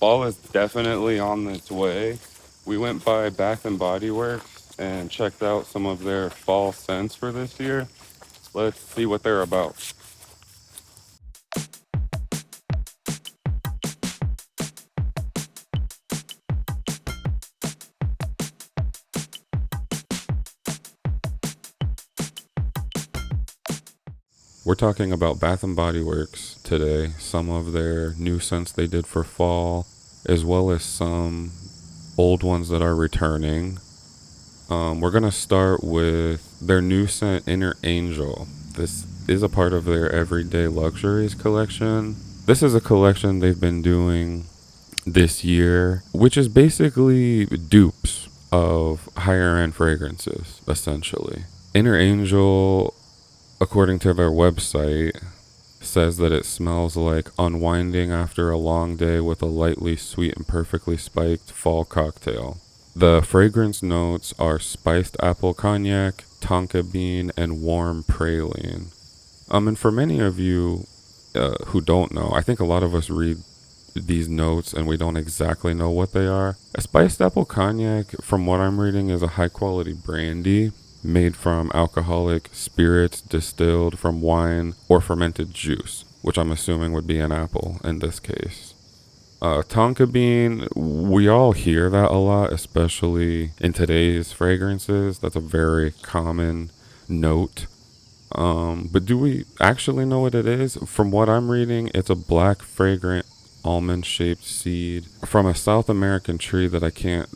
Fall is definitely on its way. We went by Bath and Body Works and checked out some of their fall scents for this year. Let's see what they're about. We're talking about Bath and Body Works today, some of their new scents they did for fall, as well as some old ones that are returning. We're gonna start with their new scent, Inner Angel. This is a part of their Everyday Luxuries collection. This is a collection they've been doing this year, which is basically dupes of higher end fragrances, essentially. Inner Angel, according to their website, says that it smells like unwinding after a long day with a lightly sweet and perfectly spiked fall cocktail. The fragrance notes are spiced apple cognac, tonka bean, and warm praline. And for many of you who don't know, I think a lot of us read these notes and we don't exactly know what they are. A spiced apple cognac, from what I'm reading, is a high quality brandy made from alcoholic spirits distilled from wine or fermented juice, which I'm assuming would be an apple in this case. Tonka bean, we all hear that a lot, especially in today's fragrances. That's a very common note. But do we actually know what it is? From what I'm reading, it's a black, fragrant, almond shaped seed from a South American tree that I can't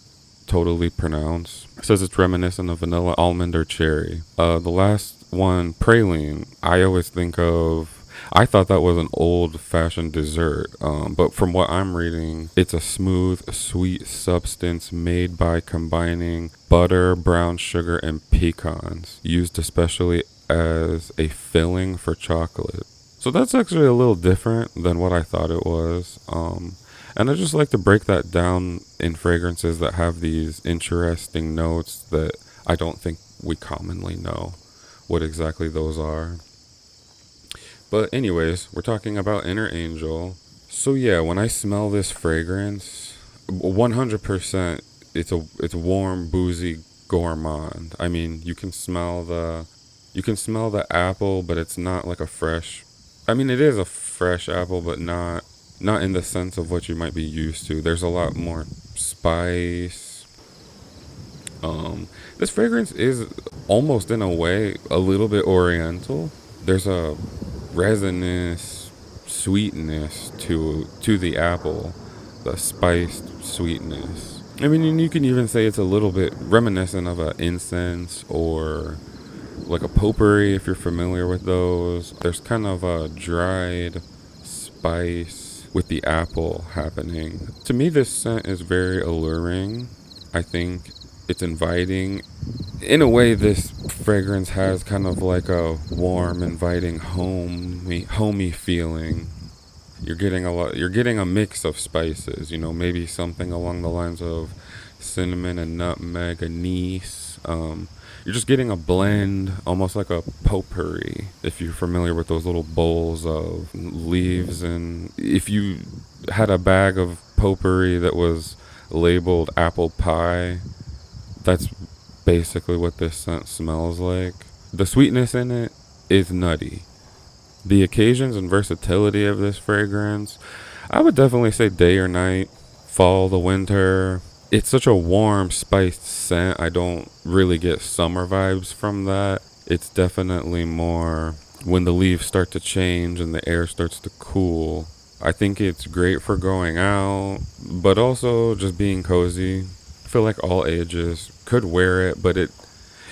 totally pronounce. It says it's reminiscent of vanilla, almond, or cherry. The last one, praline, I thought that was an old fashioned dessert, but from what I'm reading, it's a smooth, sweet substance made by combining butter, brown sugar, and pecans, used especially as a filling for chocolate. So that's actually a little different than what I thought it was. And I just like to break that down in fragrances that have these interesting notes that I don't think we commonly know what exactly those are. But anyways, we're talking about Inner Angel. So yeah, when I smell this fragrance, 100% it's warm, boozy, gourmand. I mean, you can smell the apple, but it's not like a fresh. I mean, it is a fresh apple, but not in the sense of what you might be used to. There's a lot more spice. This fragrance is almost in a way a little bit oriental. There's a resinous sweetness to the apple, the spiced sweetness. I mean, and you can even say it's a little bit reminiscent of an incense or like a potpourri if you're familiar with those. There's kind of a dried spice with the apple happening. To me, this scent is very alluring. I think it's inviting. In a way, this fragrance has kind of like a warm, inviting, homey feeling. You're getting a mix of spices, maybe something along the lines of cinnamon and nutmeg, anise. You're just getting a blend, almost like a potpourri, if you're familiar with those little bowls of leaves. And if you had a bag of potpourri that was labeled apple pie, that's basically what this scent smells like. The sweetness in it is nutty. The occasions and versatility of this fragrance, I would definitely say day or night, fall, the winter. It's such a warm, spiced scent. I don't really get summer vibes from that. It's definitely more when the leaves start to change and the air starts to cool. I think it's great for going out, but also just being cozy. I feel like all ages could wear it, but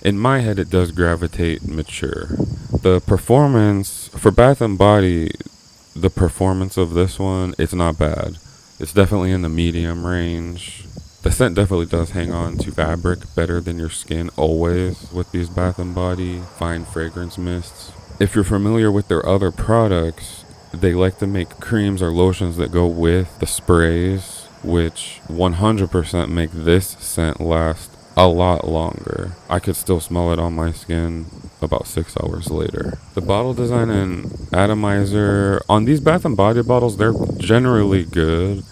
in my head, it does gravitate mature. The performance for Bath and Body, the performance of this one, it's not bad. It's definitely in the medium range. The scent definitely does hang on to fabric better than your skin always with these Bath and Body fine fragrance mists. If you're familiar with their other products, they like to make creams or lotions that go with the sprays, which 100% make this scent last a lot longer. I could still smell it on my skin about 6 hours later. The bottle design and atomizer on these Bath and Body bottles, they're generally good.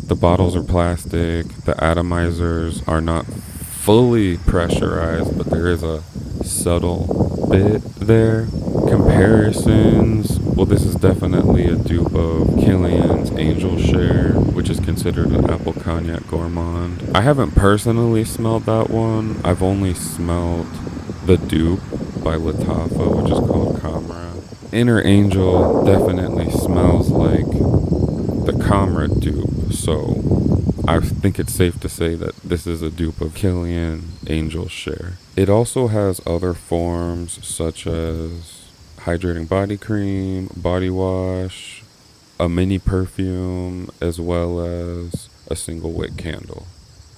The bottles are plastic. The atomizers are not fully pressurized, but there is a subtle bit there. Comparisons. Well, this is definitely a dupe of Killian's Angel Share, which is considered an apple cognac gourmand. I haven't personally smelled that one. I've only smelled the dupe by Latafa, which is called Camera. Inner Angel definitely smells like the Comrade dupe, so I think it's safe to say that this is a dupe of Killian Angel Share. It also has other forms such as hydrating body cream, body wash, a mini perfume, as well as a single wick candle.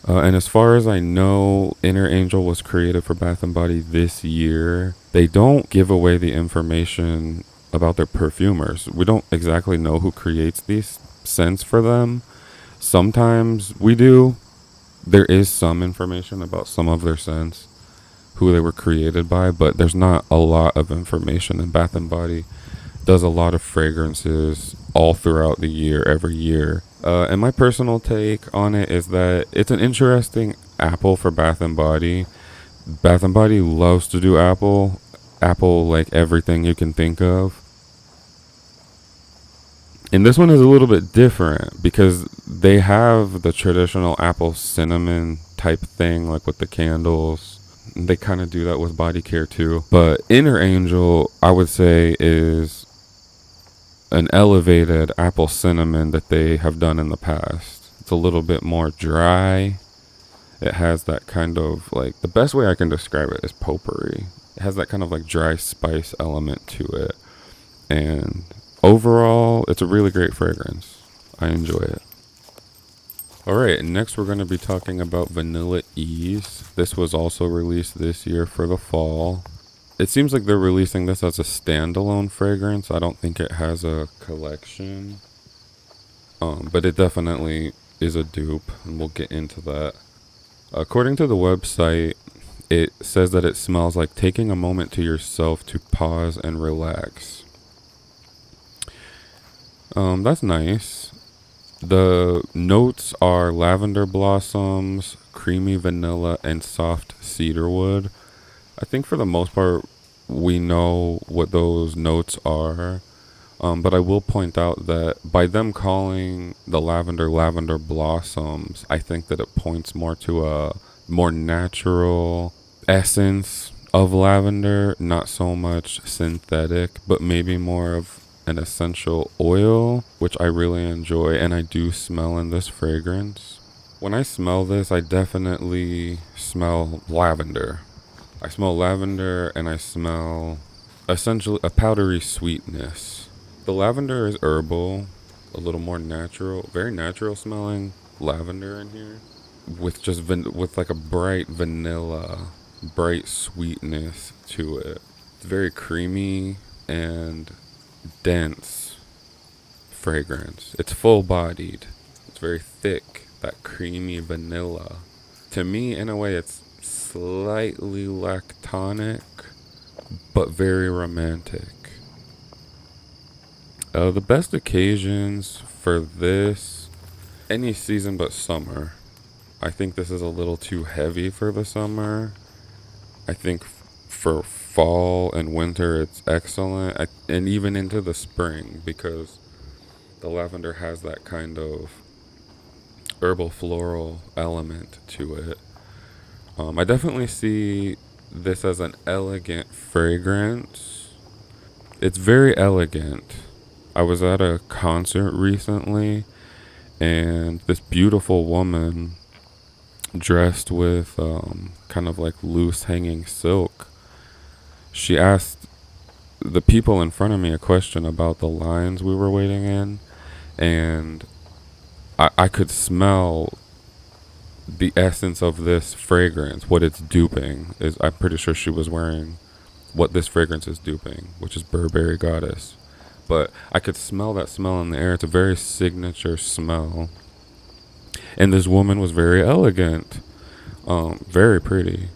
And as far as I know, Inner Angel was created for Bath and Body this year. They don't give away the information about their perfumers. We don't exactly know who creates these scents for them. Sometimes we do. There is some information about some of their scents, who they were created by, but there's not a lot of information. And Bath and Body does a lot of fragrances all throughout the year, every year. And my personal take on it is that it's an interesting apple for Bath and Body. Bath and Body loves to do apple like everything you can think of. And this one is a little bit different because they have the traditional apple cinnamon type thing, like with the candles. They kind of do that with body care too. But Inner Angel, I would say, is an elevated apple cinnamon that they have done in the past. It's a little bit more dry. It has that kind of like, the best way I can describe it is potpourri. It has that kind of like dry spice element to it. And overall, it's a really great fragrance. I enjoy it. Alright, next we're going to be talking about Vanilla Ease. This was also released this year for the fall. It seems like they're releasing this as a standalone fragrance. I don't think it has a collection. But it definitely is a dupe, and we'll get into that. According to the website, it says that it smells like taking a moment to yourself to pause and relax. That's nice. The notes are lavender blossoms, creamy vanilla, and soft cedarwood. I think for the most part, we know what those notes are. But I will point out that by them calling the lavender blossoms, I think that it points more to a more natural essence of lavender, not so much synthetic, but maybe more of an essential oil, which I really enjoy and I do smell in this fragrance. When I smell this, I definitely smell lavender. I smell lavender and I smell essentially a powdery sweetness. The lavender is herbal, a little more natural, very natural smelling lavender in here, with just with like a bright vanilla, bright sweetness to it. It's very creamy and dense fragrance. It's full bodied. It's very thick, that creamy vanilla. To me, in a way, it's slightly lactonic, but very romantic. The best occasions for this, any season but summer. I think this is a little too heavy for the summer. I think for fall and winter it's excellent, and even into the spring, because the lavender has that kind of herbal floral element to it. I definitely see this as an elegant fragrance. It's very elegant. I was at a concert recently, and this beautiful woman dressed with kind of like loose hanging silk, she asked the people in front of me a question about the lines we were waiting in, and I could smell the essence of this fragrance. What it's duping is, I'm pretty sure she was wearing what this fragrance is duping, which is Burberry Goddess. But I could smell that smell in the air. It's a very signature smell. And this woman was very elegant, very pretty.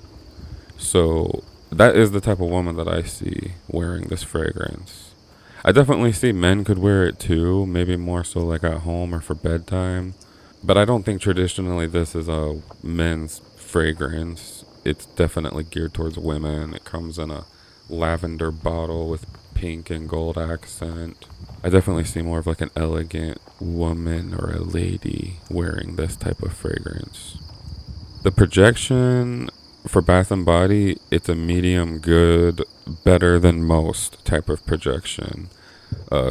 So that is the type of woman that I see wearing this fragrance. I definitely see men could wear it too, maybe more so like at home or for bedtime. But I don't think traditionally this is a men's fragrance. It's definitely geared towards women. It comes in a lavender bottle with pink and gold accent. I definitely see more of like an elegant woman or a lady wearing this type of fragrance. The projection for Bath and Body, it's a medium good, better than most type of projection.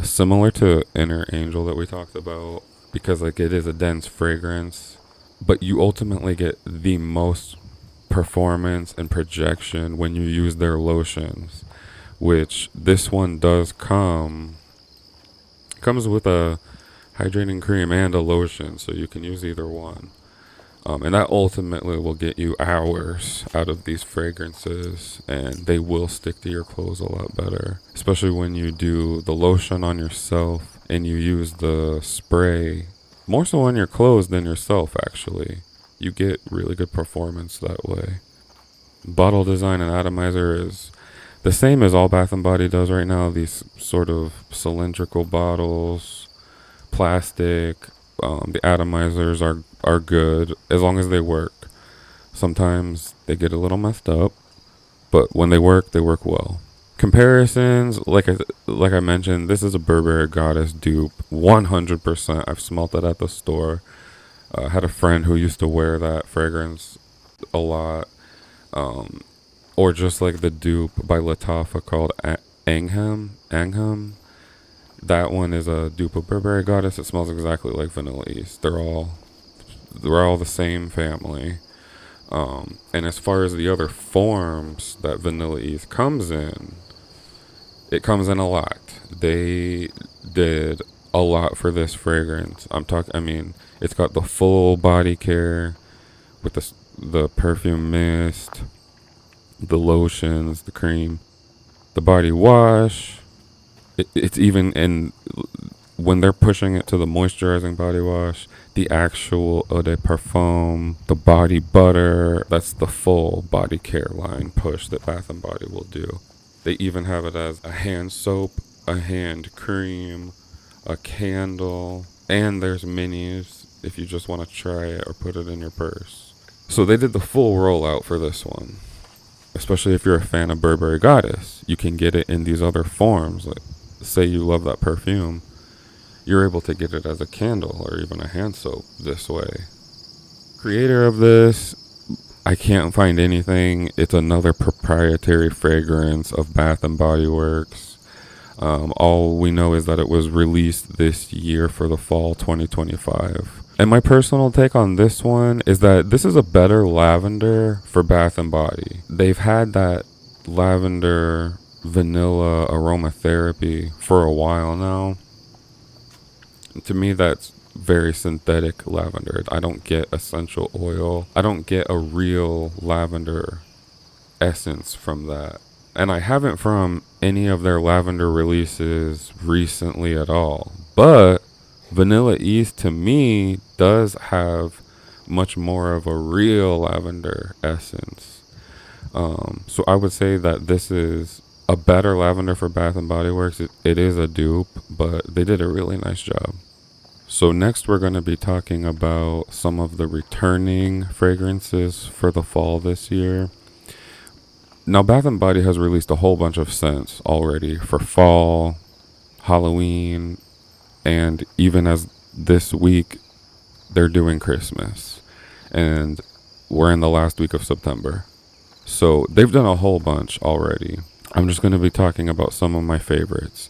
Similar to Inner Angel that we talked about, because like it is a dense fragrance, but you ultimately get the most performance and projection when you use their lotions, which this one does comes with a hydrating cream and a lotion, so you can use either one. And that ultimately will get you hours out of these fragrances, and they will stick to your clothes a lot better. Especially when you do the lotion on yourself and you use the spray more so on your clothes than yourself, actually. You get really good performance that way. Bottle design and atomizer is the same as all Bath and Body does right now. These sort of cylindrical bottles, plastic. The atomizers are good as long as they work. Sometimes they get a little messed up, but when they work well. Comparisons, like I mentioned, this is a Burberry Goddess dupe, 100%. I've smelt it at the store. I had a friend who used to wear that fragrance a lot, um, or just like the dupe by Lattafa called Angham. That one is a dupe of Burberry Goddess. It smells exactly like Vanilla East. They're all the same family. And as far as the other forms that Vanilla East comes in, it comes in a lot. They did a lot for this fragrance. I mean, it's got the full body care with the perfume mist, the lotions, the cream, the body wash. It's even in when they're pushing it to the moisturizing body wash, the actual eau de parfum, the body butter. That's the full body care line push that Bath and Body will do. They even have it as a hand soap, a hand cream, a candle, and there's minis if you just want to try it or put it in your purse. So they did the full rollout for this one. Especially if you're a fan of Burberry Goddess, you can get it in these other forms. Like, say you love that perfume, you're able to get it as a candle or even a hand soap this way. Creator of this, I can't find anything. It's another proprietary fragrance of Bath and Body Works. All we know is that it was released this year for the fall 2025. And my personal take on this one is that this is a better lavender for Bath and Body. They've had that lavender vanilla aromatherapy for a while now. To me, that's very synthetic lavender. I don't get essential oil. I don't get a real lavender essence from that. And I haven't from any of their lavender releases recently at all. But Vanilla East to me does have much more of a real lavender essence. So I would say that this is a better lavender for Bath and Body Works. It is a dupe, but they did a really nice job. So next we're going to be talking about some of the returning fragrances for the fall this year. Now Bath and Body has released a whole bunch of scents already for fall, Halloween, and even as this week they're doing Christmas. And we're in the last week of September. So they've done a whole bunch already. I'm just going to be talking about some of my favorites.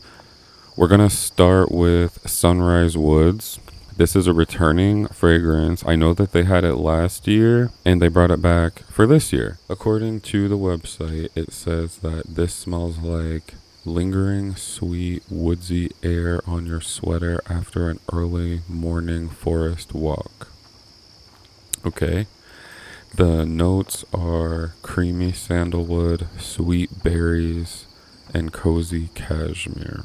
We're going to start with Sunrise Woods. This is a returning fragrance. I know that they had it last year and they brought it back for this year. According to the website, it says that this smells like lingering, sweet, woodsy air on your sweater after an early morning forest walk. Okay. The notes are creamy sandalwood, sweet berries, and cozy cashmere.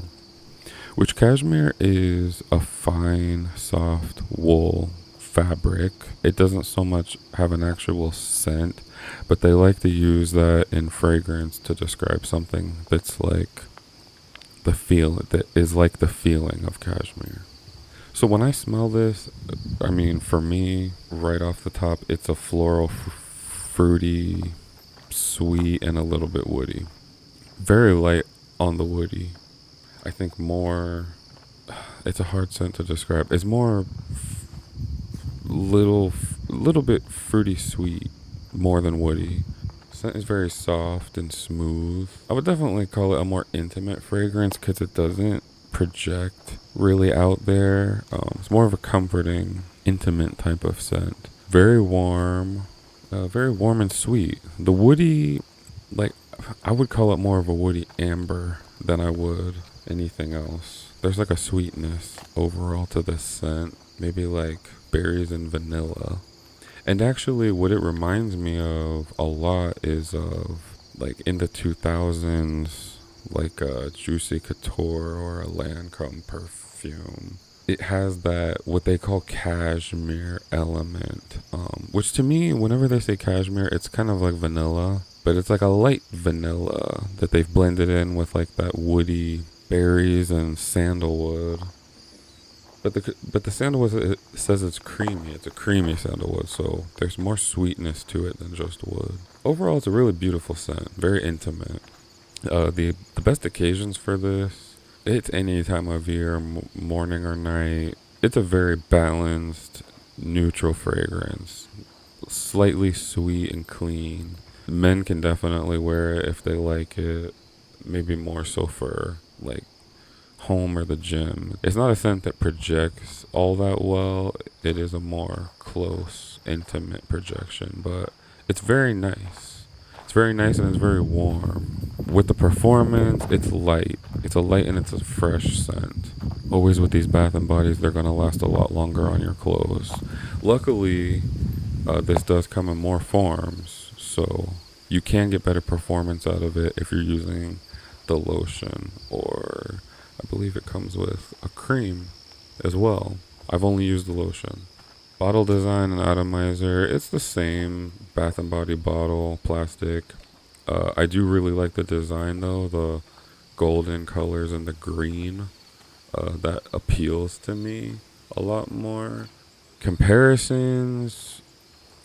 Which cashmere is a fine, soft wool fabric. It doesn't so much have an actual scent, but they like to use that in fragrance to describe something that's like that is like the feeling of cashmere. So when I smell this, I mean, for me, right off the top, it's a floral, fruity, sweet, and a little bit woody. Very light on the woody. I think more. It's a hard scent to describe. It's more little bit fruity sweet, more than woody. Scent is very soft and smooth. I would definitely call it a more intimate fragrance because it doesn't project really out there. It's more of a comforting, intimate type of scent. Very warm and sweet. The woody, like, I would call it more of a woody amber than I would anything else. There's like a sweetness overall to this scent, maybe like berries and vanilla. And actually, what it reminds me of a lot is of like in the 2000s, like a Juicy Couture or a Lancome perfume. It has that what they call cashmere element, which to me, whenever they say cashmere, it's kind of like vanilla, but it's like a light vanilla that they've blended in with like that woody berries and sandalwood. But the sandalwood, it says it's creamy. It's a creamy sandalwood, so there's more sweetness to it than just wood. Overall, it's a really beautiful scent, very intimate. The best occasions for this, it's any time of year, morning or night. It's a very balanced, neutral fragrance, slightly sweet and clean. Men can definitely wear it if they like it. Maybe more so for like home or the gym. It's not a scent that projects all that well. It is a more close, intimate projection, but it's very nice. It's very nice and it's very warm. With the performance, it's light. It's a light and it's a fresh scent. Always with these Bath and Bodies, they're gonna last a lot longer on your clothes. Luckily, this does come in more forms, so you can get better performance out of it if you're using the lotion, or I believe it comes with a cream as well. I've only used the lotion. Bottle design and atomizer, it's the same Bath and Body bottle, plastic. I do really like the design though, the golden colors and the green. That appeals to me a lot more. Comparisons,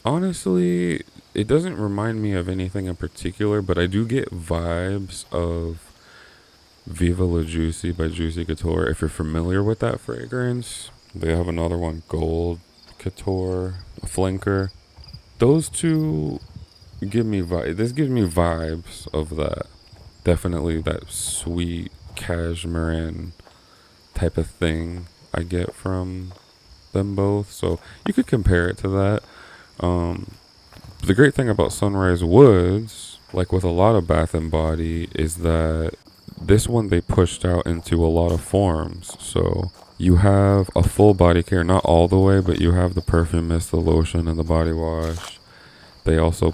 honestly, it doesn't remind me of anything in particular, but I do get vibes of Viva La Juicy by Juicy Couture. If you're familiar with that fragrance, they have another one, Gold Couture, a Flanker. Those two give me This gives me vibes of that. Definitely that sweet cashmere type of thing I get from them both. So you could compare it to that. The great thing about Sunrise Woods, like with a lot of Bath and Body, is that this one they pushed out into a lot of forms. So you have a full body care, not all the way, but you have the perfume mist, the lotion, and the body wash. They also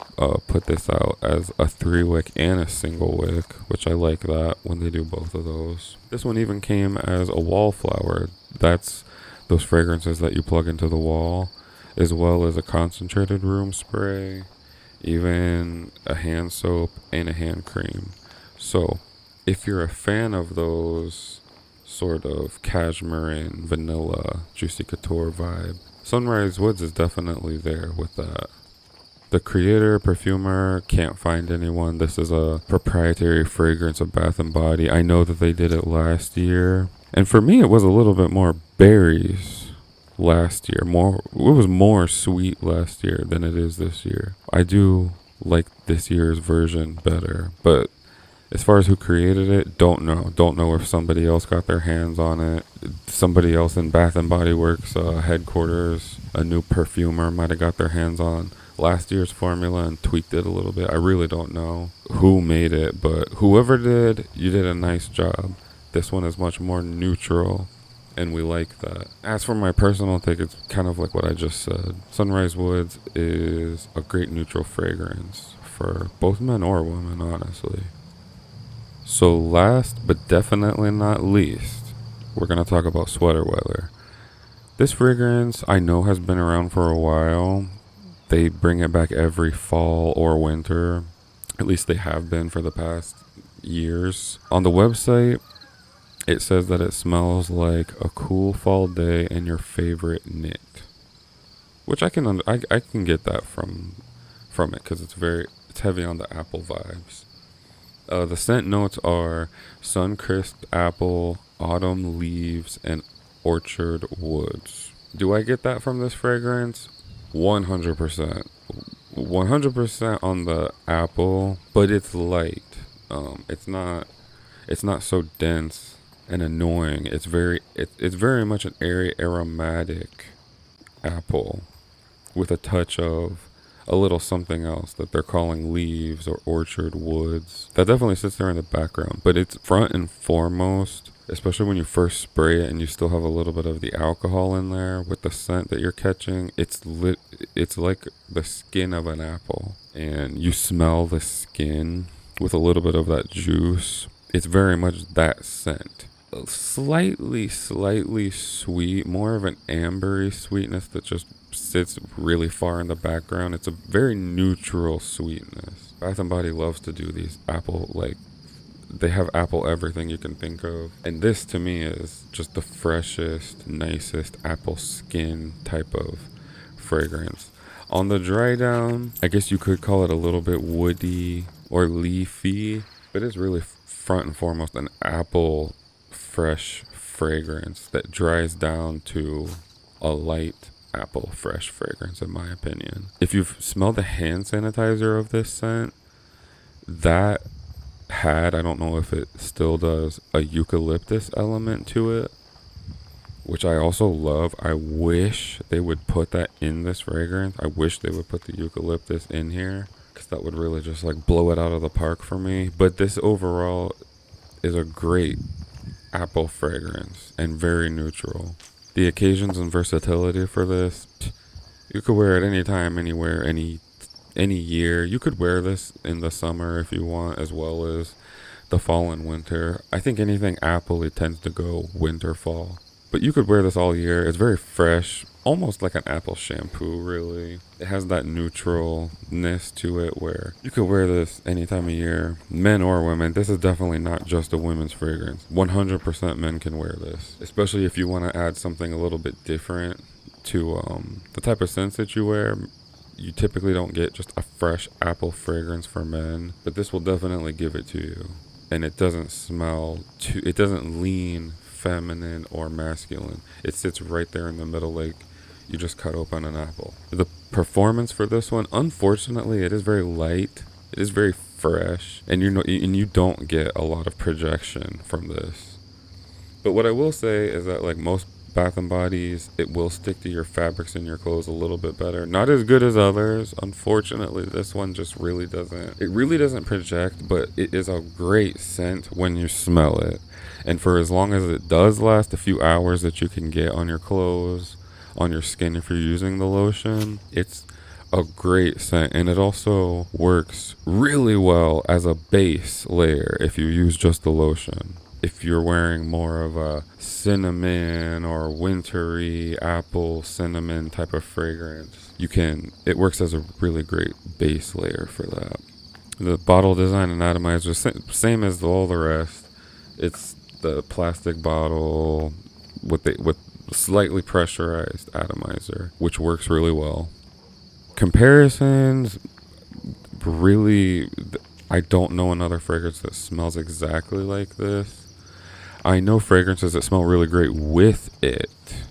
put this out as a 3-wick and a single wick, which I like that when they do both of those. This one even came as a wallflower. That's those fragrances that you plug into the wall, as well as a concentrated room spray, even a hand soap and a hand cream. So if you're a fan of those sort of cashmere and vanilla Juicy Couture vibe, Sunrise Woods is definitely there with that. The creator, perfumer, can't find anyone. This is a proprietary fragrance of Bath and Body. I know that they did it last year. And for me, it was a little bit more berries last year. It was more sweet last year than it is this year. I do like this year's version better. But as far as who created it, don't know. Don't know if somebody else got their hands on it. Somebody else in Bath and Body Works headquarters, a new perfumer, might have got their hands on last year's formula and tweaked it a little bit. I really don't know who made it, but whoever did, you did a nice job. This one is much more neutral, and we like that. As for my personal take, it's kind of like what I just said. Sunrise Woods is a great neutral fragrance for both men or women, honestly. So last but definitely not least, we're going to talk about Sweater Weather. This fragrance I know has been around for a while. They bring it back every fall or winter. At least they have been for the past years. On the website, It says that it smells like a cool fall day and your favorite knit, which I can get that from it because it's heavy on the apple vibes. The scent notes are sun-kissed apple, autumn leaves, and orchard woods. Do I get that from this fragrance? 100%. 100% on the apple, but it's light. It's not so dense and annoying. It's very much an airy aromatic apple with a touch of a little something else that they're calling leaves or orchard woods. That definitely sits there in the background, but it's front and foremost, especially when you first spray it and you still have a little bit of the alcohol in there with the scent that you're catching. It's like the skin of an apple, and you smell the skin with a little bit of that juice. It's very much that scent. Slightly sweet, more of an ambery sweetness that just sits really far in the background. It's a very neutral sweetness. Bath and Body loves to do these apple, like, they have apple everything you can think of. And this to me is just the freshest, nicest apple skin type of fragrance. On the dry down, I guess you could call it a little bit woody or leafy, but it's really front and foremost an apple fresh fragrance that dries down to a light apple fresh fragrance, in my opinion. If you've smelled the hand sanitizer of this scent, that I don't know if it still does, a eucalyptus element to it, which I also love. I wish they would put that in this fragrance. I wish they would put the eucalyptus in here, because that would really just like blow it out of the park for me. But this overall is a great apple fragrance and very neutral. The occasions and versatility for this, you could wear it anytime, anywhere, any year. You could wear this in the summer if you want, as well as the fall and winter. I think anything apple, it tends to go winter, fall. But you could wear this all year. It's very fresh, almost like an apple shampoo, really. It has that neutralness to it where you could wear this any time of year, men or women. This is definitely not just a women's fragrance. 100% men can wear this, especially if you want to add something a little bit different to the type of scents that you wear. You typically don't get just a fresh apple fragrance for men, but this will definitely give it to you. And it doesn't it doesn't lean feminine or masculine. It sits right there in the middle, like you just cut open an apple. The performance for this one, unfortunately, it is very light. It is very fresh, and you don't get a lot of projection from this. But what I will say is that, like most Bath and Bodies, it will stick to your fabrics and your clothes a little bit better. Not as good as others. Unfortunately, this one just really doesn't. It really doesn't project, but it is a great scent when you smell it. And for as long as it does last, a few hours that you can get on your clothes, on your skin if you're using the lotion, it's a great scent. And it also works really well as a base layer if you use just the lotion. If you're wearing more of a cinnamon or wintry apple cinnamon type of fragrance, it works as a really great base layer for that. The bottle design and atomizer, same as all the rest. It's the plastic bottle with slightly pressurized atomizer, which works really well. Comparisons, really, I don't know another fragrance that smells exactly like this. I know fragrances that smell really great with it.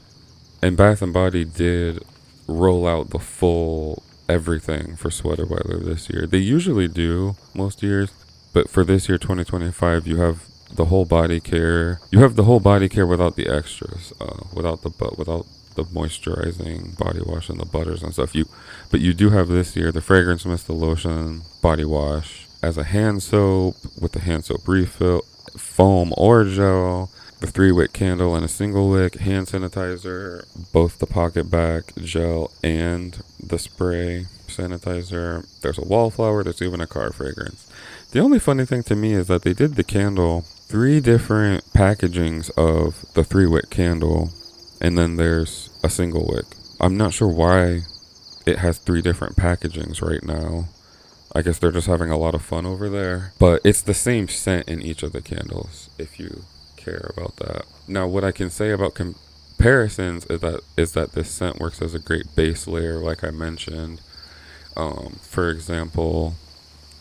And Bath & Body did roll out the full everything for sweater weather this year. They usually do most years, but for this year, 2025, you have the whole body care. You have the whole body care without the extras, without the moisturizing body wash and the butters and stuff. But you do have this year the fragrance mist, the lotion, body wash as a hand soap with the hand soap refill, foam or gel, the 3-wick candle and a single wick, hand sanitizer, both the pocket back gel and the spray sanitizer. There's a wallflower. There's even a car fragrance. The only funny thing to me is that they did the candle 3 different packagings of the 3-wick candle, and then there's a single wick. I'm not sure why it has 3 different packagings right now. I guess they're just having a lot of fun over there. But it's the same scent in each of the candles, if you care about that. Now, what I can say about comparisons is that this scent works as a great base layer, like I mentioned. For example,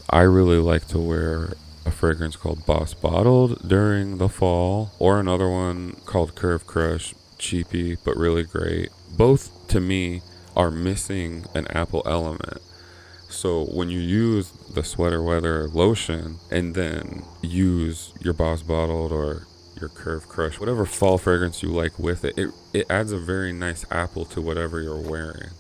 I really like to wear a fragrance called Boss Bottled during the fall, or another one called Curve Crush, cheapy but really great. Both to me are missing an apple element. So when you use the Sweater Weather lotion and then use your Boss Bottled or your Curve Crush, whatever fall fragrance you like with it, it adds a very nice apple to whatever you're wearing.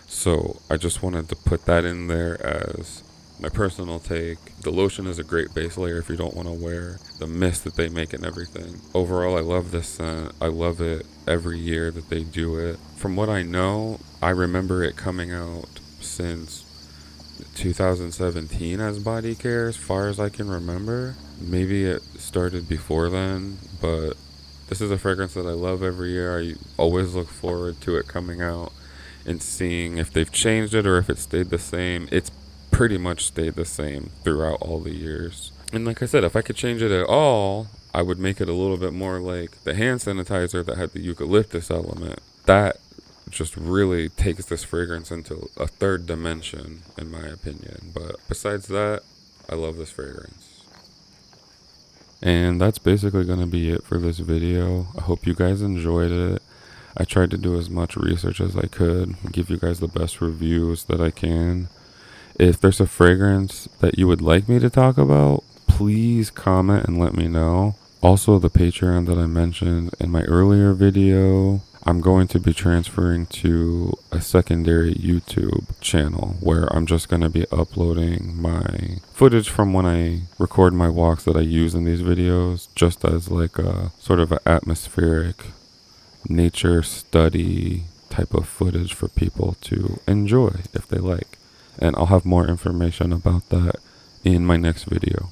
So I just wanted to put that in there as my personal take. The lotion is a great base layer if you don't want to wear the mist that they make and everything. Overall, I love this scent. I love it every year that they do it. From what I know, I remember it coming out since 2017 as body care, as far as I can remember. Maybe it started before then, but this is a fragrance that I love every year. I always look forward to it coming out and seeing if they've changed it or if it stayed the same. It's pretty much stayed the same throughout all the years. And like I said, if I could change it at all, I would make it a little bit more like the hand sanitizer that had the eucalyptus element. That just really takes this fragrance into a third dimension, in my opinion. But besides that, I love this fragrance. And that's basically going to be it for this video. I hope you guys enjoyed it. I tried to do as much research as I could, give you guys the best reviews that I can. If there's a fragrance that you would like me to talk about, please comment and let me know. Also, the Patreon that I mentioned in my earlier video, I'm going to be transferring to a secondary YouTube channel where I'm just going to be uploading my footage from when I record my walks that I use in these videos, just as like a sort of an atmospheric nature study type of footage for people to enjoy if they like. And I'll have more information about that in my next video.